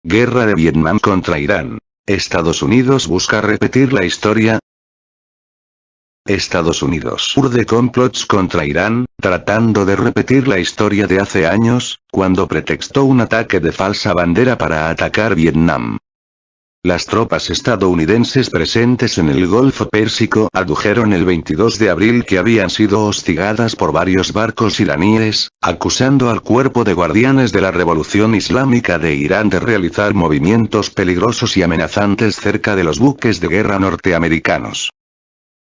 Guerra de Vietnam contra Irán. ¿Estados Unidos busca repetir la historia? Estados Unidos urde complots contra Irán, tratando de repetir la historia de hace años, cuando pretextó un ataque de falsa bandera para atacar Vietnam. Las tropas estadounidenses presentes en el Golfo Pérsico adujeron el 22 de abril que habían sido hostigadas por varios barcos iraníes, acusando al Cuerpo de Guardianes de la Revolución Islámica de Irán de realizar movimientos peligrosos y amenazantes cerca de los buques de guerra norteamericanos.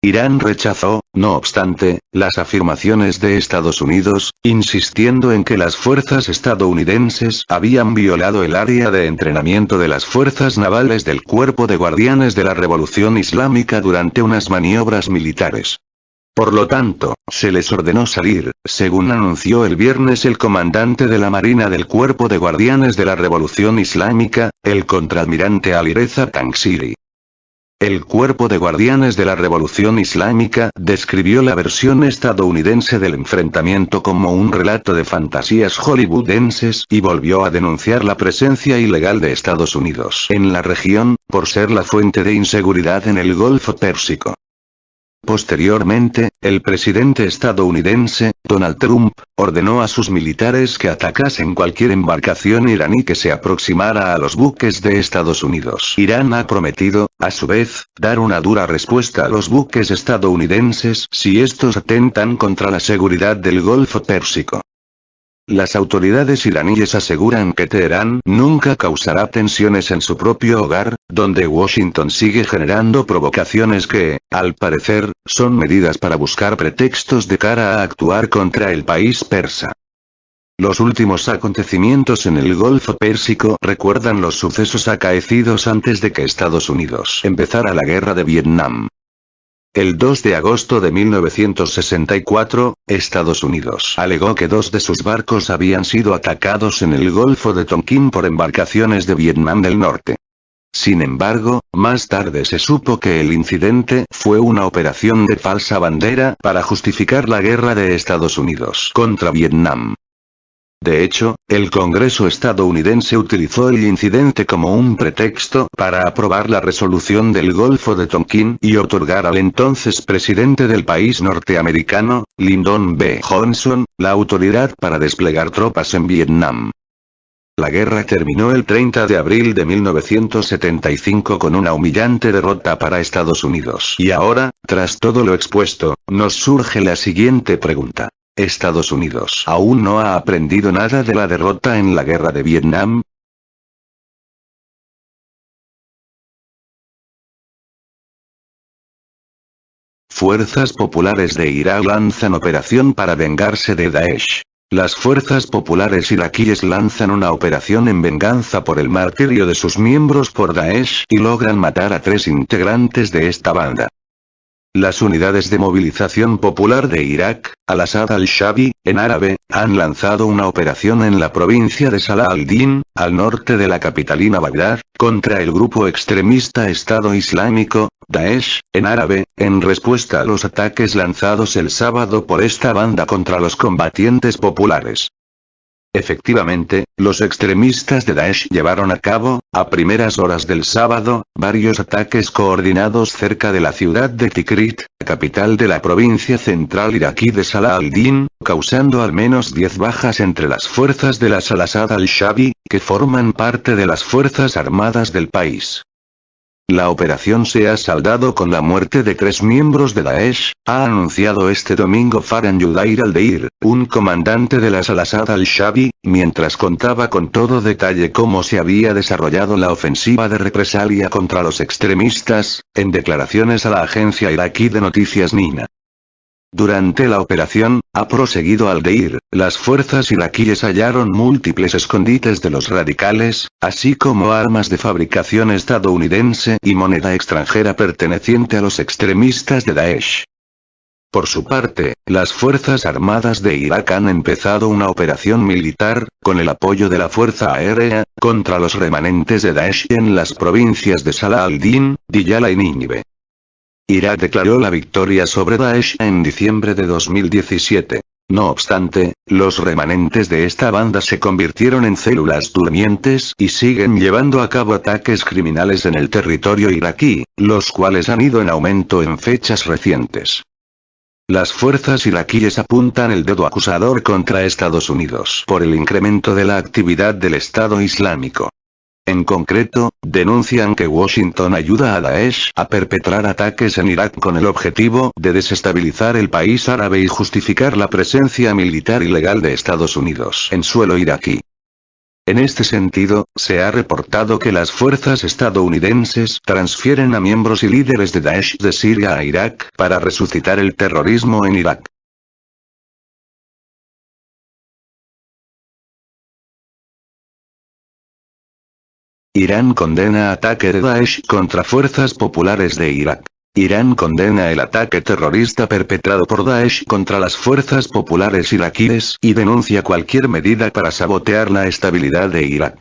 Irán rechazó, no obstante, las afirmaciones de Estados Unidos, insistiendo en que las fuerzas estadounidenses habían violado el área de entrenamiento de las fuerzas navales del Cuerpo de Guardianes de la Revolución Islámica durante unas maniobras militares. Por lo tanto, se les ordenó salir, según anunció el viernes el comandante de la Marina del Cuerpo de Guardianes de la Revolución Islámica, el contraalmirante Alireza Tangsiri. El Cuerpo de Guardianes de la Revolución Islámica describió la versión estadounidense del enfrentamiento como un relato de fantasías hollywoodenses y volvió a denunciar la presencia ilegal de Estados Unidos en la región, por ser la fuente de inseguridad en el Golfo Pérsico. Posteriormente, el presidente estadounidense, Donald Trump, ordenó a sus militares que atacasen cualquier embarcación iraní que se aproximara a los buques de Estados Unidos. Irán ha prometido, a su vez, dar una dura respuesta a los buques estadounidenses si estos atentan contra la seguridad del Golfo Pérsico. Las autoridades iraníes aseguran que Teherán nunca causará tensiones en su propio hogar, donde Washington sigue generando provocaciones que, al parecer, son medidas para buscar pretextos de cara a actuar contra el país persa. Los últimos acontecimientos en el Golfo Pérsico recuerdan los sucesos acaecidos antes de que Estados Unidos empezara la guerra de Vietnam. El 2 de agosto de 1964, Estados Unidos alegó que 2 de sus barcos habían sido atacados en el Golfo de Tonkin por embarcaciones de Vietnam del Norte. Sin embargo, más tarde se supo que el incidente fue una operación de falsa bandera para justificar la guerra de Estados Unidos contra Vietnam. De hecho, el Congreso estadounidense utilizó el incidente como un pretexto para aprobar la resolución del Golfo de Tonkin y otorgar al entonces presidente del país norteamericano, Lyndon B. Johnson, la autoridad para desplegar tropas en Vietnam. La guerra terminó el 30 de abril de 1975 con una humillante derrota para Estados Unidos. Y ahora, tras todo lo expuesto, nos surge la siguiente pregunta. ¿Estados Unidos aún no ha aprendido nada de la derrota en la guerra de Vietnam? Fuerzas populares de Irak lanzan operación para vengarse de Daesh. Las fuerzas populares iraquíes lanzan una operación en venganza por el martirio de sus miembros por Daesh y logran matar a 3 integrantes de esta banda. Las unidades de movilización popular de Irak, al-Asad al-Shabi, en árabe, han lanzado una operación en la provincia de Salah al-Din, al norte de la capitalina Bagdad, contra el grupo extremista Estado Islámico, Daesh, en árabe, en respuesta a los ataques lanzados el sábado por esta banda contra los combatientes populares. Efectivamente, los extremistas de Daesh llevaron a cabo, a primeras horas del sábado, varios ataques coordinados cerca de la ciudad de Tikrit, capital de la provincia central iraquí de Salah al-Din, causando al menos 10 bajas entre las fuerzas de las al-Asad al-Shabi, que forman parte de las fuerzas armadas del país. La operación se ha saldado con la muerte de 3 miembros de Daesh, ha anunciado este domingo Farhan Yudair al-Deir, un comandante de las al-Asad al-Shabi, mientras contaba con todo detalle cómo se había desarrollado la ofensiva de represalia contra los extremistas, en declaraciones a la agencia iraquí de noticias NINA. Durante la operación, ha proseguido al-Deir, las fuerzas iraquíes hallaron múltiples escondites de los radicales, así como armas de fabricación estadounidense y moneda extranjera perteneciente a los extremistas de Daesh. Por su parte, las Fuerzas Armadas de Irak han empezado una operación militar, con el apoyo de la Fuerza Aérea, contra los remanentes de Daesh en las provincias de Salah al-Din, Diyala y Nínive. Irak declaró la victoria sobre Daesh en diciembre de 2017. No obstante, los remanentes de esta banda se convirtieron en células durmientes y siguen llevando a cabo ataques criminales en el territorio iraquí, los cuales han ido en aumento en fechas recientes. Las fuerzas iraquíes apuntan el dedo acusador contra Estados Unidos por el incremento de la actividad del Estado Islámico. En concreto, denuncian que Washington ayuda a Daesh a perpetrar ataques en Irak con el objetivo de desestabilizar el país árabe y justificar la presencia militar ilegal de Estados Unidos en suelo iraquí. En este sentido, se ha reportado que las fuerzas estadounidenses transfieren a miembros y líderes de Daesh de Siria a Irak para resucitar el terrorismo en Irak. Irán condena ataque de Daesh contra fuerzas populares de Irak. Irán condena el ataque terrorista perpetrado por Daesh contra las fuerzas populares iraquíes y denuncia cualquier medida para sabotear la estabilidad de Irak.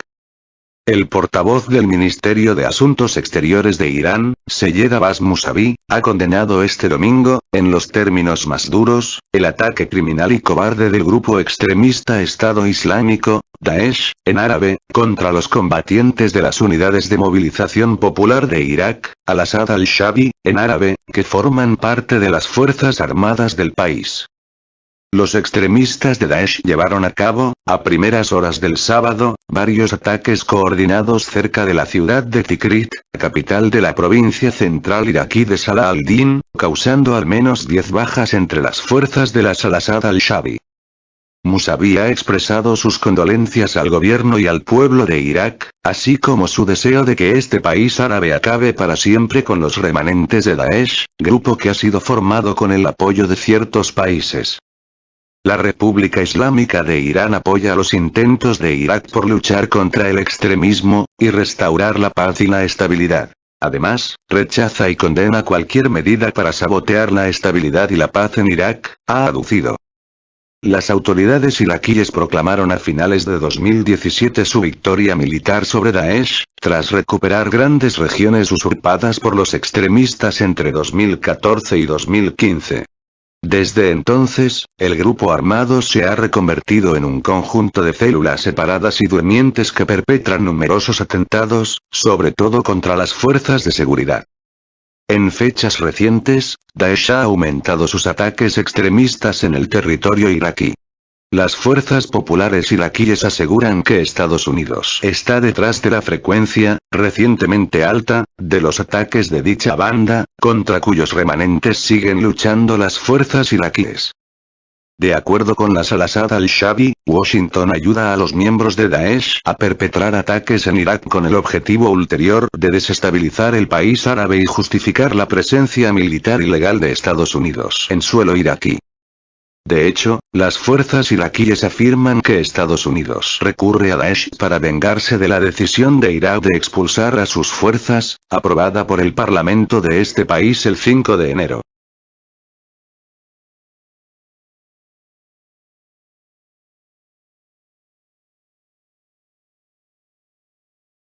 El portavoz del Ministerio de Asuntos Exteriores de Irán, Seyed Abbas Musavi, ha condenado este domingo, en los términos más duros, el ataque criminal y cobarde del grupo extremista Estado Islámico, Daesh, en árabe, contra los combatientes de las Unidades de Movilización Popular de Irak, al-Asad al-Shabi, en árabe, que forman parte de las Fuerzas Armadas del país. Los extremistas de Daesh llevaron a cabo, a primeras horas del sábado, varios ataques coordinados cerca de la ciudad de Tikrit, capital de la provincia central iraquí de Salah al-Din, causando al menos 10 bajas entre las fuerzas de al-Asad al-Shabi. Musavi ha expresado sus condolencias al gobierno y al pueblo de Irak, así como su deseo de que este país árabe acabe para siempre con los remanentes de Daesh, grupo que ha sido formado con el apoyo de ciertos países. La República Islámica de Irán apoya los intentos de Irak por luchar contra el extremismo, y restaurar la paz y la estabilidad. Además, rechaza y condena cualquier medida para sabotear la estabilidad y la paz en Irak, ha aducido. Las autoridades iraquíes proclamaron a finales de 2017 su victoria militar sobre Daesh, tras recuperar grandes regiones usurpadas por los extremistas entre 2014 y 2015. Desde entonces, el grupo armado se ha reconvertido en un conjunto de células separadas y durmientes que perpetran numerosos atentados, sobre todo contra las fuerzas de seguridad. En fechas recientes, Daesh ha aumentado sus ataques extremistas en el territorio iraquí. Las fuerzas populares iraquíes aseguran que Estados Unidos está detrás de la frecuencia, recientemente alta, de los ataques de dicha banda, contra cuyos remanentes siguen luchando las fuerzas iraquíes. De acuerdo con las al-Asad al-Shabi, Washington ayuda a los miembros de Daesh a perpetrar ataques en Irak con el objetivo ulterior de desestabilizar el país árabe y justificar la presencia militar ilegal de Estados Unidos en suelo iraquí. De hecho, las fuerzas iraquíes afirman que Estados Unidos recurre a Daesh para vengarse de la decisión de Irak de expulsar a sus fuerzas, aprobada por el Parlamento de este país el 5 de enero.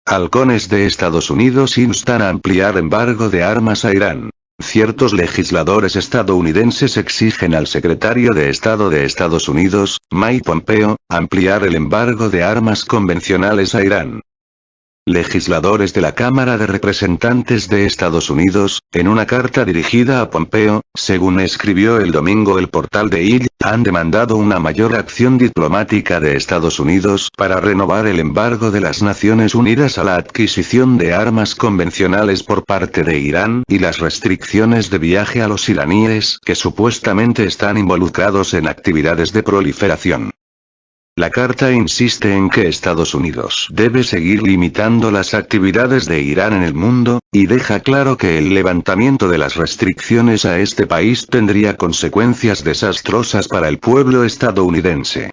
Halcones de Estados Unidos instan a ampliar embargo de armas a Irán. Ciertos legisladores estadounidenses exigen al secretario de Estado de Estados Unidos, Mike Pompeo, ampliar el embargo de armas convencionales a Irán. Legisladores de la Cámara de Representantes de Estados Unidos, en una carta dirigida a Pompeo, según escribió el domingo el portal de Hill, han demandado una mayor acción diplomática de Estados Unidos para renovar el embargo de las Naciones Unidas a la adquisición de armas convencionales por parte de Irán y las restricciones de viaje a los iraníes que supuestamente están involucrados en actividades de proliferación. La carta insiste en que Estados Unidos debe seguir limitando las actividades de Irán en el mundo, y deja claro que el levantamiento de las restricciones a este país tendría consecuencias desastrosas para el pueblo estadounidense.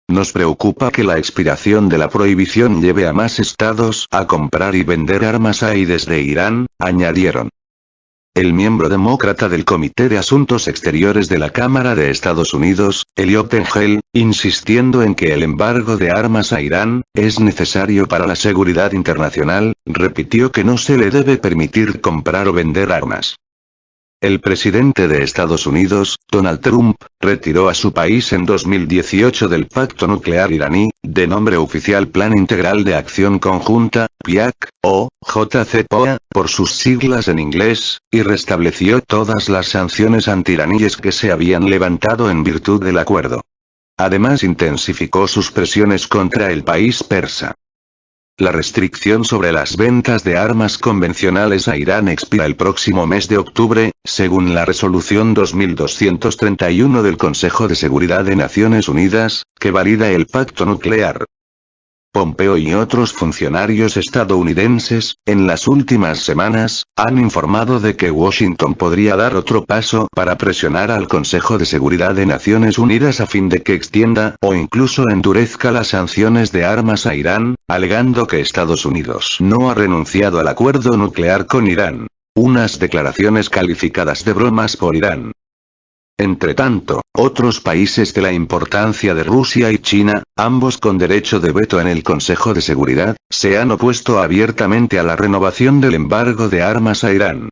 Nos preocupa que la expiración de la prohibición lleve a más estados a comprar y vender armas a y desde Irán, añadieron. El miembro demócrata del Comité de Asuntos Exteriores de la Cámara de Estados Unidos, Eliot Engel, insistiendo en que el embargo de armas a Irán es necesario para la seguridad internacional, repitió que no se le debe permitir comprar o vender armas. El presidente de Estados Unidos, Donald Trump, retiró a su país en 2018 del pacto nuclear iraní, de nombre oficial Plan Integral de Acción Conjunta, PIAC, o JCPOA, por sus siglas en inglés, y restableció todas las sanciones antiiraníes que se habían levantado en virtud del acuerdo. Además intensificó sus presiones contra el país persa. La restricción sobre las ventas de armas convencionales a Irán expira el próximo mes de octubre, según la resolución 2231 del Consejo de Seguridad de Naciones Unidas, que valida el pacto nuclear. Pompeo y otros funcionarios estadounidenses, en las últimas semanas, han informado de que Washington podría dar otro paso para presionar al Consejo de Seguridad de Naciones Unidas a fin de que extienda o incluso endurezca las sanciones de armas a Irán, alegando que Estados Unidos no ha renunciado al acuerdo nuclear con Irán. Unas declaraciones calificadas de bromas por Irán. Entretanto, otros países de la importancia de Rusia y China, ambos con derecho de veto en el Consejo de Seguridad, se han opuesto abiertamente a la renovación del embargo de armas a Irán.